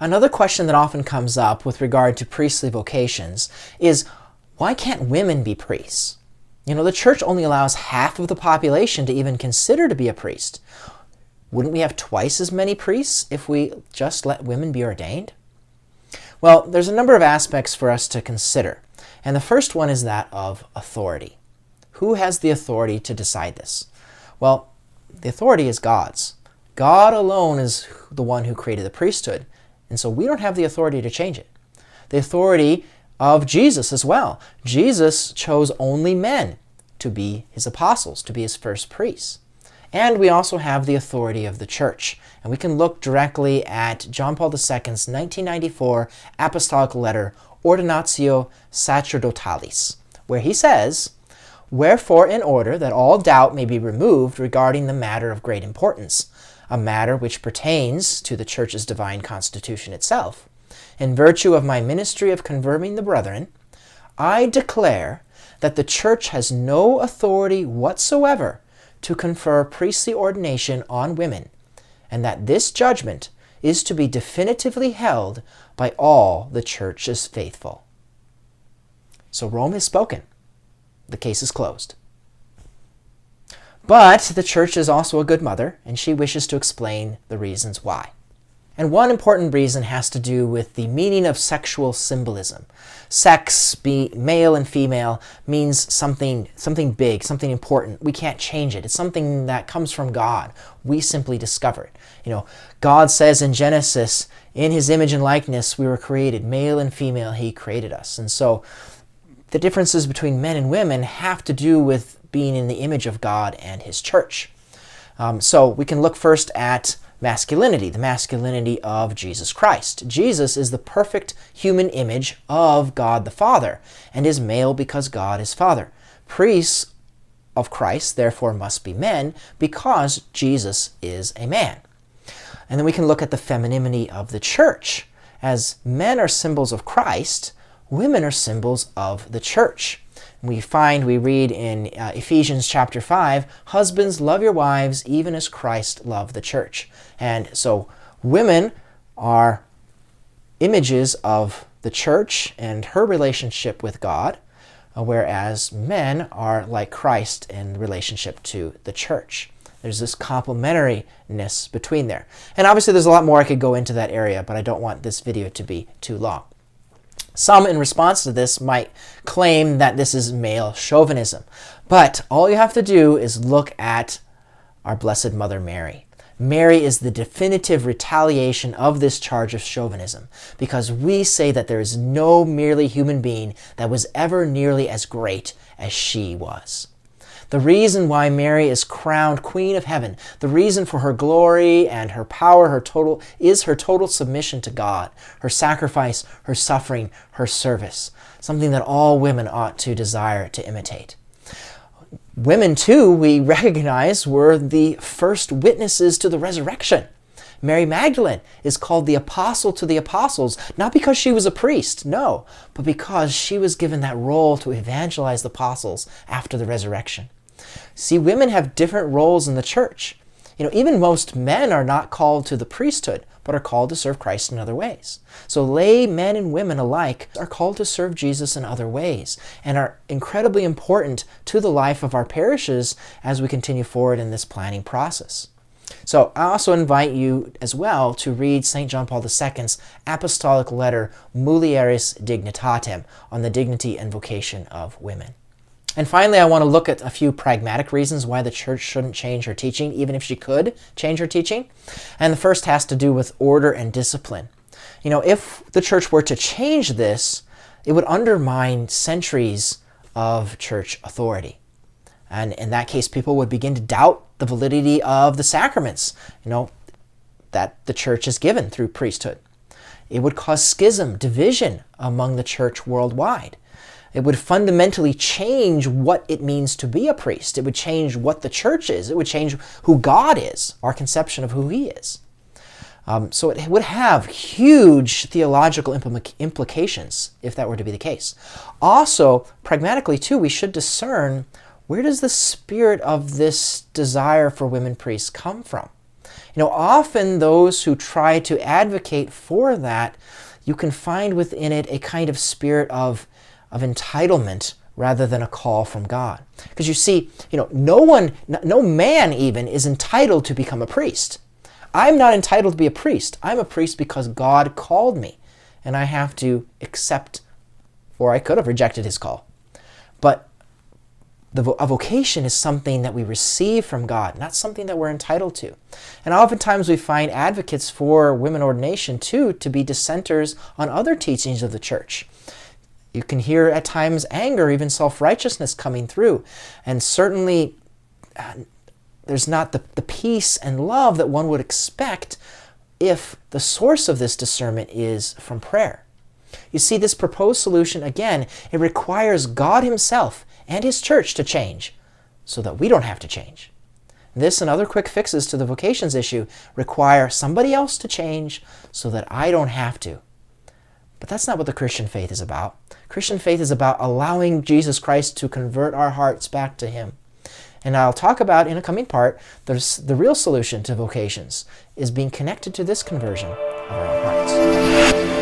Another question that often comes up with regard to priestly vocations is, why can't women be priests? The church only allows half of the population to even consider to be a priest. Wouldn't we have twice as many priests if we just let women be ordained? Well, there's a number of aspects for us to consider, and the first one is that of authority. Who has the authority to decide this? Well, the authority is God's. God alone is the one who created the priesthood, and so we don't have the authority to change it. The authority of Jesus as well. Jesus chose only men to be his apostles, to be his first priests. And we also have the authority of the church. And we can look directly at John Paul II's 1994 apostolic letter, Ordinatio Sacerdotalis, where he says, "Wherefore, in order that all doubt may be removed regarding the matter of great importance, a matter which pertains to the church's divine constitution itself, in virtue of my ministry of confirming the brethren, I declare that the church has no authority whatsoever to confer priestly ordination on women, and that this judgment is to be definitively held by all the church's faithful." So Rome has spoken. The case is closed. But the church is also a good mother, and she wishes to explain the reasons why. And one important reason has to do with the meaning of sexual symbolism. Sex, be male and female, means something big, something important. We can't change it. It's something that comes from God. We simply discover it. God says in Genesis, in his image and likeness we were created, male and female he created us. And so the differences between men and women have to do with being in the image of God and his church. So we can look first at masculinity, the masculinity of Jesus Christ. Jesus is the perfect human image of God the Father, and is male because God is Father. Priests of Christ, therefore, must be men because Jesus is a man. And then we can look at the femininity of the church. As men are symbols of Christ, women are symbols of the church. We read in Ephesians chapter 5, "Husbands, love your wives, even as Christ loved the church." And so women are images of the church and her relationship with God, whereas men are like Christ in relationship to the church. There's this complementariness between there. And obviously there's a lot more I could go into that area, but I don't want this video to be too long. Some, in response to this, might claim that this is male chauvinism. But all you have to do is look at our Blessed Mother Mary. Mary is the definitive retaliation of this charge of chauvinism, because we say that there is no merely human being that was ever nearly as great as she was. The reason why Mary is crowned Queen of Heaven, the reason for her glory and her power, her total submission to God, her sacrifice, her suffering, her service, something that all women ought to desire to imitate. Women, too, we recognize, were the first witnesses to the resurrection. Mary Magdalene is called the apostle to the apostles, not because she was a priest, no, but because she was given that role to evangelize the apostles after the resurrection. See, women have different roles in the church. Even most men are not called to the priesthood, but are called to serve Christ in other ways. So lay men and women alike are called to serve Jesus in other ways, and are incredibly important to the life of our parishes as we continue forward in this planning process. So I also invite you as well to read St. John Paul II's apostolic letter, Mulieris Dignitatem, on the dignity and vocation of women. And finally, I want to look at a few pragmatic reasons why the church shouldn't change her teaching, even if she could change her teaching. And the first has to do with order and discipline. If the church were to change this, it would undermine centuries of church authority. And in that case, people would begin to doubt the validity of the sacraments, that the church has given through priesthood. It would cause schism, division among the church worldwide. It would fundamentally change what it means to be a priest. It would change what the church is. It would change who God is, our conception of who he is. So it would have huge theological implications if that were to be the case. Also, pragmatically too, we should discern, where does the spirit of this desire for women priests come from? Often those who try to advocate for that, you can find within it a kind of spirit of entitlement rather than a call from God. Because you see, no man even is entitled to become a priest. I'm not entitled to be a priest. I'm a priest because God called me, and I have to accept, or I could have rejected his call. But a vocation is something that we receive from God, not something that we're entitled to. And oftentimes we find advocates for women ordination too to be dissenters on other teachings of the church. You can hear at times anger, even self-righteousness coming through. And certainly there's not the peace and love that one would expect if the source of this discernment is from prayer. You see, this proposed solution, again, it requires God himself and his church to change so that we don't have to change. This and other quick fixes to the vocations issue require somebody else to change so that I don't have to. But that's not what the Christian faith is about. Christian faith is about allowing Jesus Christ to convert our hearts back to him. And I'll talk about in a coming part, the real solution to vocations is being connected to this conversion of our own hearts.